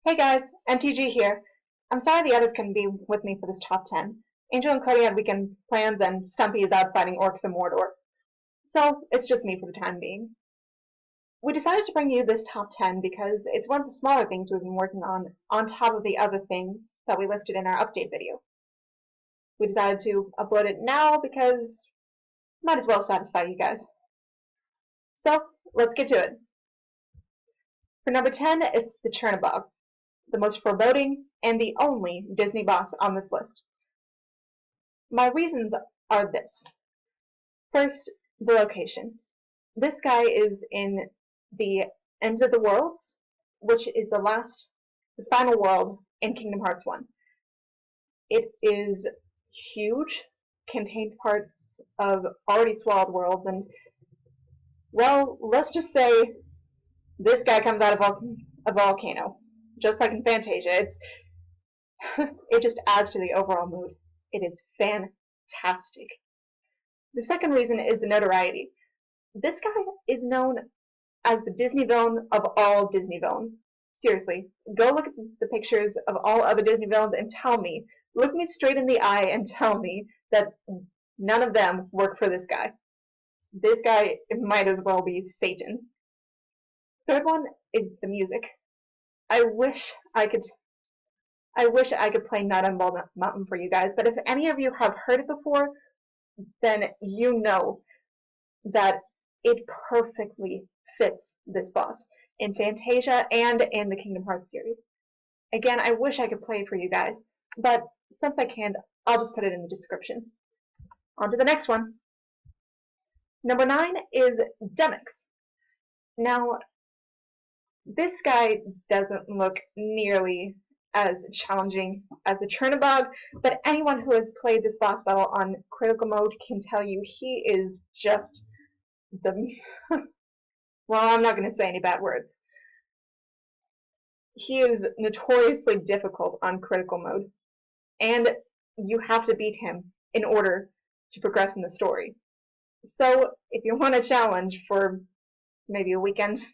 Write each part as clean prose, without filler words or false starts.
Hey guys, MTG here. I'm sorry the others couldn't be with me for this top 10. Angel and Cody had weekend plans and Stumpy is out fighting orcs in Mordor. So it's just me for the time being. We decided to bring you this top 10 because it's one of the smaller things we've been working on top of the other things that we listed in our update video. We decided to upload it now because might as well satisfy you guys. So let's get to it. For number 10, it's the Chernabog, the most foreboding and the only Disney boss on this list. My reasons are this. First, the location. This guy is in the end of the worlds, which is the final world in Kingdom Hearts 1. It is huge, contains parts of already swallowed worlds, and, well, let's just say this guy comes out of a volcano, just like in Fantasia. It just adds to the overall mood. It is fantastic. The second reason is the notoriety. This guy is known as the Disney villain of all Disney villains. Seriously, go look at the pictures of all other Disney villains and look me straight in the eye and tell me that none of them work for this guy. This guy might as well be Satan. Third one is the music. I wish I could play Night on Bald Mountain for you guys, but if any of you have heard it before, then you know that it perfectly fits this boss in Fantasia and in the Kingdom Hearts series. Again, I wish I could play it for you guys, but since I can't, I'll just put it in the description. On to the next one. Number 9 is Demux. Now, this guy doesn't look nearly as challenging as the Chernabog, but anyone who has played this boss battle on critical mode can tell you he is just the... well, I'm not going to say any bad words. He is notoriously difficult on critical mode, and you have to beat him in order to progress in the story. So, if you want a challenge for maybe a weekend,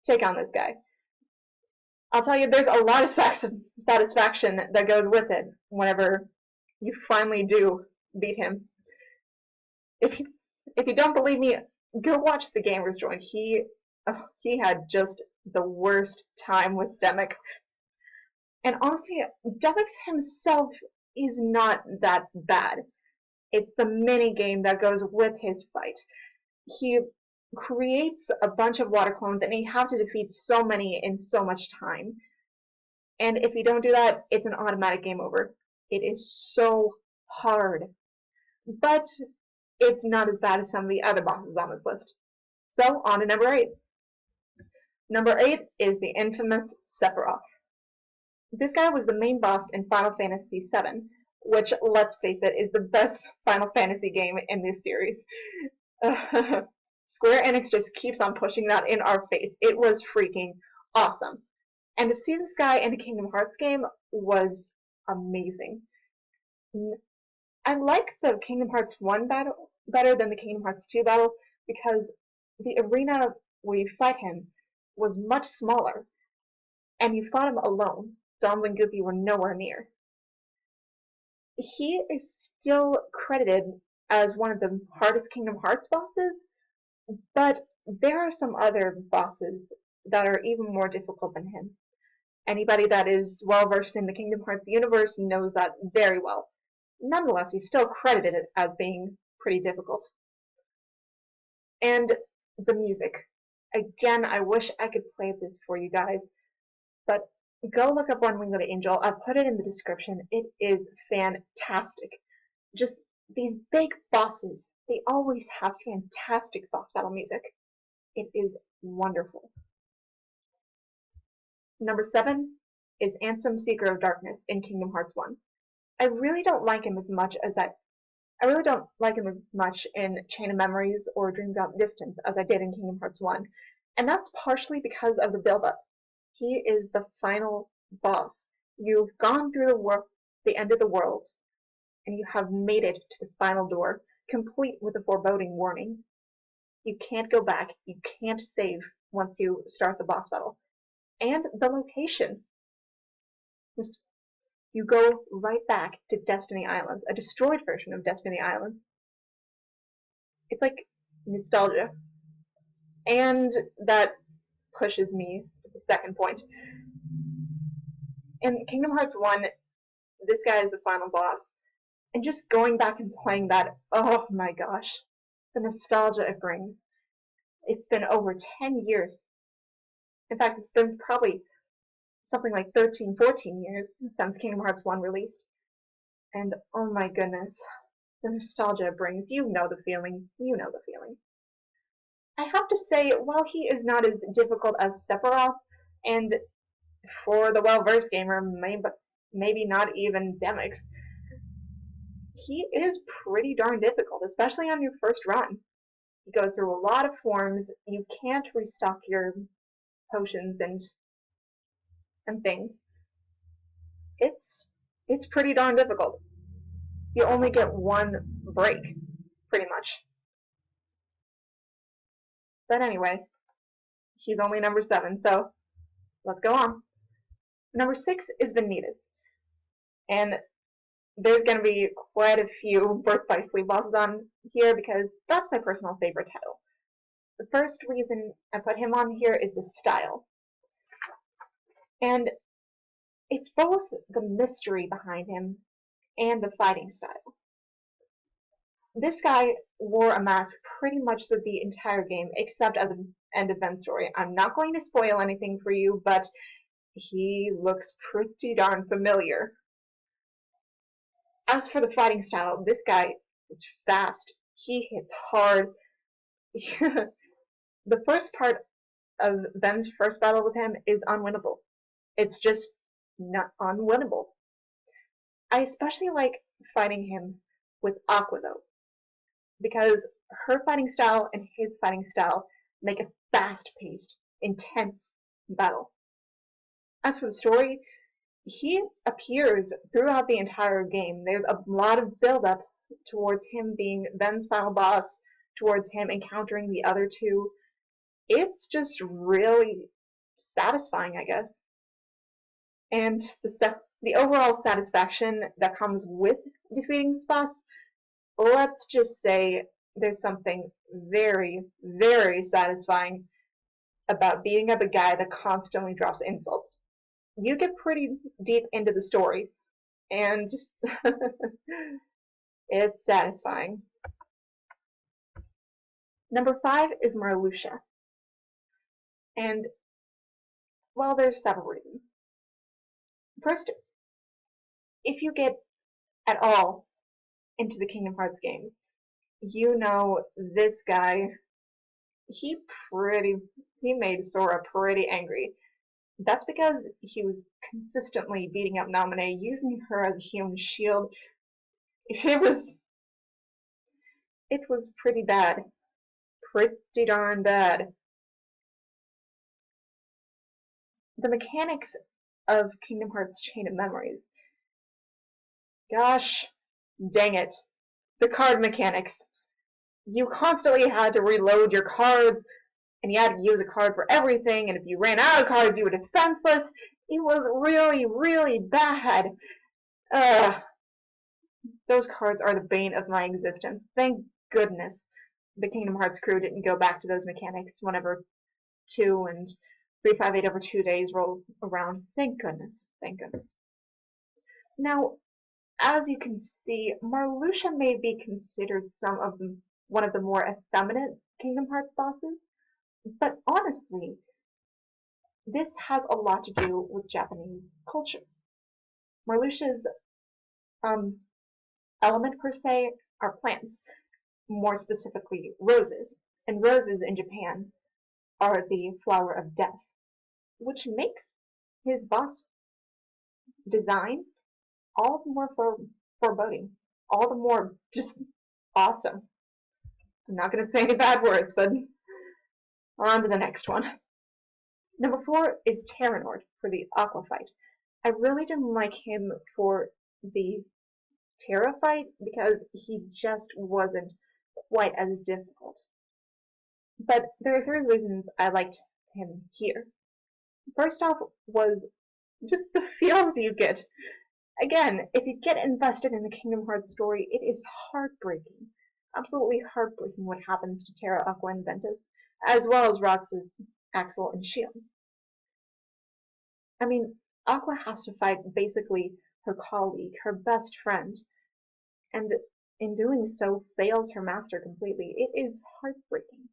take on this guy. I'll tell you, there's a lot of satisfaction that goes with it whenever you finally do beat him. If you don't believe me, go watch the Gamers Joint. He had just the worst time with Demux. And honestly, Demux himself is not that bad. It's the mini game that goes with his fight. He creates a bunch of water clones, and you have to defeat so many in so much time. And if you don't do that, it's an automatic game over. It is so hard. But it's not as bad as some of the other bosses on this list. So, on to number 8. Number 8 is the infamous Sephiroth. This guy was the main boss in Final Fantasy VII, which, let's face it, is the best Final Fantasy game in this series. Square Enix just keeps on pushing that in our face. It was freaking awesome. And to see this guy in a Kingdom Hearts game was amazing. I like the Kingdom Hearts 1 battle better than the Kingdom Hearts 2 battle because the arena where you fight him was much smaller, and you fought him alone. Donald and Goofy were nowhere near. He is still credited as one of the hardest Kingdom Hearts bosses, but there are some other bosses that are even more difficult than him. Anybody that is well versed in the Kingdom Hearts universe knows that very well. Nonetheless, he's still credited as being pretty difficult. And the music. Again, I wish I could play this for you guys, but go look up One Winged Angel. I'll put it in the description. It is fantastic. Just these big bosses, they always have fantastic boss battle music. It is wonderful. Number 7 is Ansem, Seeker of Darkness in Kingdom Hearts 1. I really don't like him as much in Chain of Memories or Dream Drop Distance as I did in Kingdom Hearts 1, and that's partially because of the build-up. He is the final boss. You've gone through the end of the worlds, and you have made it to the final door, complete with a foreboding warning. You can't go back. You can't save once you start the boss battle. And the location. You go right back to Destiny Islands, a destroyed version of Destiny Islands. It's like nostalgia. And that pushes me to the second point. In Kingdom Hearts 1, this guy is the final boss. And just going back and playing that, oh my gosh, the nostalgia it brings. It's been over 10 years. In fact, it's been probably something like 13, 14 years since Kingdom Hearts 1 released. And oh my goodness, the nostalgia it brings. You know the feeling. You know the feeling. I have to say, while he is not as difficult as Sephiroth, and for the well-versed gamer, maybe not even Demux, he is pretty darn difficult, especially on your first run. He goes through a lot of forms. You can't restock your potions and things. It's pretty darn difficult. You only get one break, pretty much. But anyway, he's only number 7, so let's go on. Number 6 is Vanitas. And there's going to be quite a few Birth by Sleep bosses on here because that's my personal favorite title. The first reason I put him on here is the style. And it's both the mystery behind him and the fighting style. This guy wore a mask pretty much through the entire game, except at the end event story. I'm not going to spoil anything for you, but he looks pretty darn familiar. As for the fighting style, this guy is fast. He hits hard. The first part of Ven's first battle with him is unwinnable. It's just not unwinnable. I especially like fighting him with Aqua, though, because her fighting style and his fighting style make a fast-paced, intense battle. As for the story, he appears throughout the entire game. There's a lot of build-up towards him being Ven's final boss, towards him encountering the other two. It's just really satisfying, I guess. And the overall satisfaction that comes with defeating this boss, let's just say there's something very, very satisfying about beating up a guy that constantly drops insults. You get pretty deep into the story, and it's satisfying. Number 5 is Lucia. And, well, there's several reasons. First, if you get at all into the Kingdom Hearts games, you know this guy, he made Sora pretty angry. That's because he was consistently beating up Naminé, using her as a human shield. It was pretty bad. Pretty darn bad. The mechanics of Kingdom Hearts Chain of Memories. Gosh dang it. The card mechanics. You constantly had to reload your cards, and you had to use a card for everything, and if you ran out of cards, you were defenseless. It was really, really bad. Those cards are the bane of my existence. Thank goodness the Kingdom Hearts crew didn't go back to those mechanics whenever 2 and 358 over 2 days roll around. Thank goodness. Thank goodness. Now, as you can see, Lucia may be considered one of the more effeminate Kingdom Hearts bosses, but honestly, this has a lot to do with Japanese culture. Lucia's element per se are plants, more specifically roses, and roses in Japan are the flower of death, which makes his boss design all the more foreboding, all the more just awesome. I'm not going to say any bad words, but on to the next one. Number 4 is Terranord for the Aqua fight. I really didn't like him for the Terra fight because he just wasn't quite as difficult. But there are 3 reasons I liked him here. First off was just the feels you get. Again, if you get invested in the Kingdom Hearts story, it is heartbreaking. Absolutely heartbreaking what happens to Terra Aqua and Ventus, as well as Roxas, Axel, and Shion. I mean, Aqua has to fight basically her colleague, her best friend, and in doing so fails her master completely. It is heartbreaking.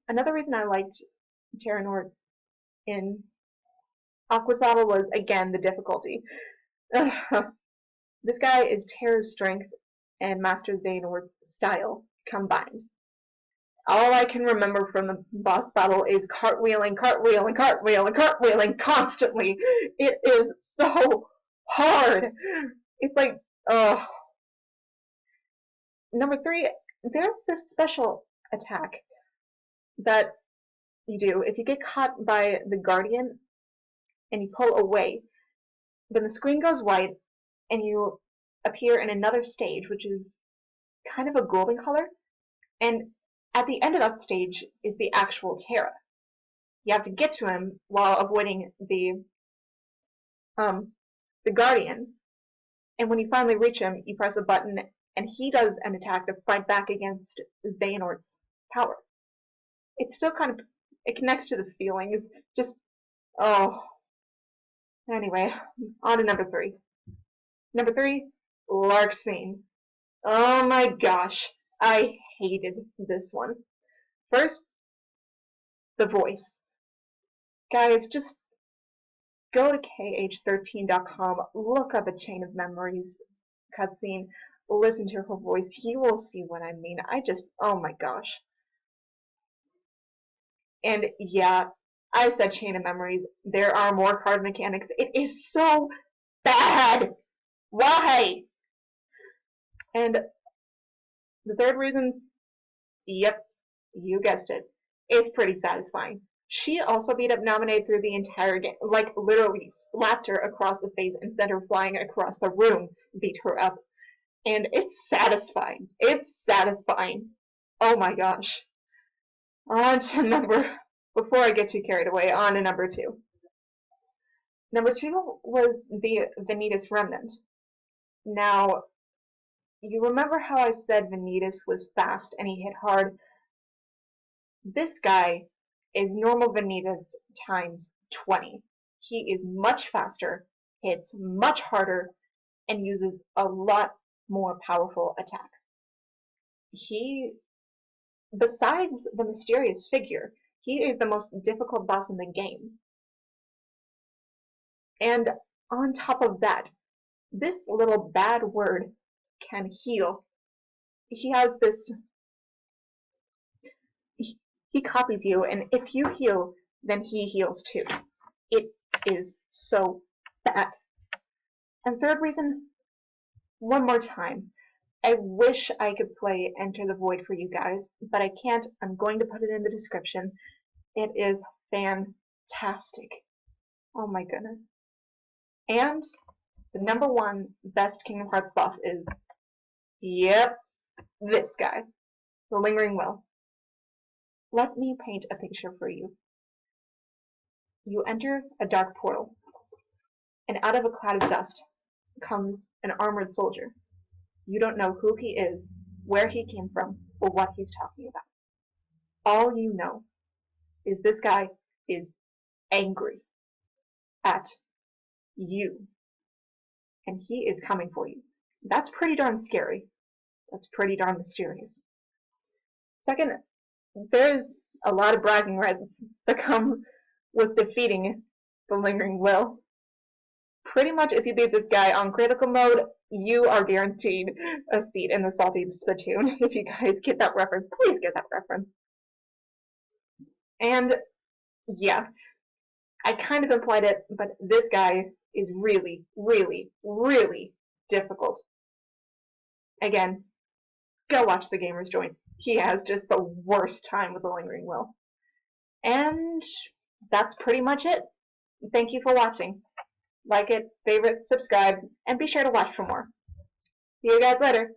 Another reason I liked Terranort in Aqua's battle was, again, the difficulty. This guy is Terra's strength and Master Xehanort's style combined. All I can remember from the boss battle is cartwheeling, cartwheeling, cartwheeling, cartwheeling constantly. It is so hard. It's like, ugh. Number 3, there's this special attack that you do. If you get caught by the Guardian and you pull away, then the screen goes white and you appear in another stage, which is kind of a golden color. And at the end of that stage is the actual Terra. You have to get to him while avoiding the Guardian. And when you finally reach him, you press a button, and he does an attack to fight back against Xehanort's power. It's still kind of, it connects to the feelings. Just, oh. Anyway, on to number 3. Number 3, Lark Scene. Oh my gosh, I hated this one. First, the voice. Guys, just go to kh13.com, look up a Chain of Memories cutscene, listen to her voice. You will see what I mean. Oh my gosh. And yeah, I said Chain of Memories. There are more card mechanics. It is so bad. Why? And the third reason, yep, you guessed it. It's pretty satisfying. She also beat up Nominate through the entire game, like literally slapped her across the face and sent her flying across the room, beat her up. And it's satisfying. It's satisfying. Oh my gosh. Before I get too carried away, on to number 2. Number 2 was the Vanitas Remnant. Now, you remember how I said Vanitas was fast and he hit hard? This guy is normal Vanitas times 20. He is much faster, hits much harder, and uses a lot more powerful attacks. Besides the mysterious figure, he is the most difficult boss in the game. And on top of that, this little bad word can heal. He has this... He copies you, and if you heal, then he heals too. It is so bad. And third reason, one more time. I wish I could play Enter the Void for you guys, but I can't. I'm going to put it in the description. It is fantastic. Oh my goodness. And the number 1 best Kingdom Hearts boss is, yep, this guy, the Lingering Will. Let me paint a picture for you. You enter a dark portal, and out of a cloud of dust comes an armored soldier. You don't know who he is, where he came from, or what he's talking about. All you know is this guy is angry at you, and he is coming for you. That's pretty darn scary. That's pretty darn mysterious. Second, there's a lot of bragging rights that come with defeating the Lingering Will. Pretty much if you beat this guy on critical mode, you are guaranteed a seat in the Salty Spittoon. If you guys get that reference, please get that reference. And yeah, I kind of implied it, but this guy is really, really, really difficult. Again, go watch the Gamer's Joint. He has just the worst time with the Lingering Will. And that's pretty much it. Thank you for watching. Like it, favorite, subscribe, and be sure to watch for more. See you guys later.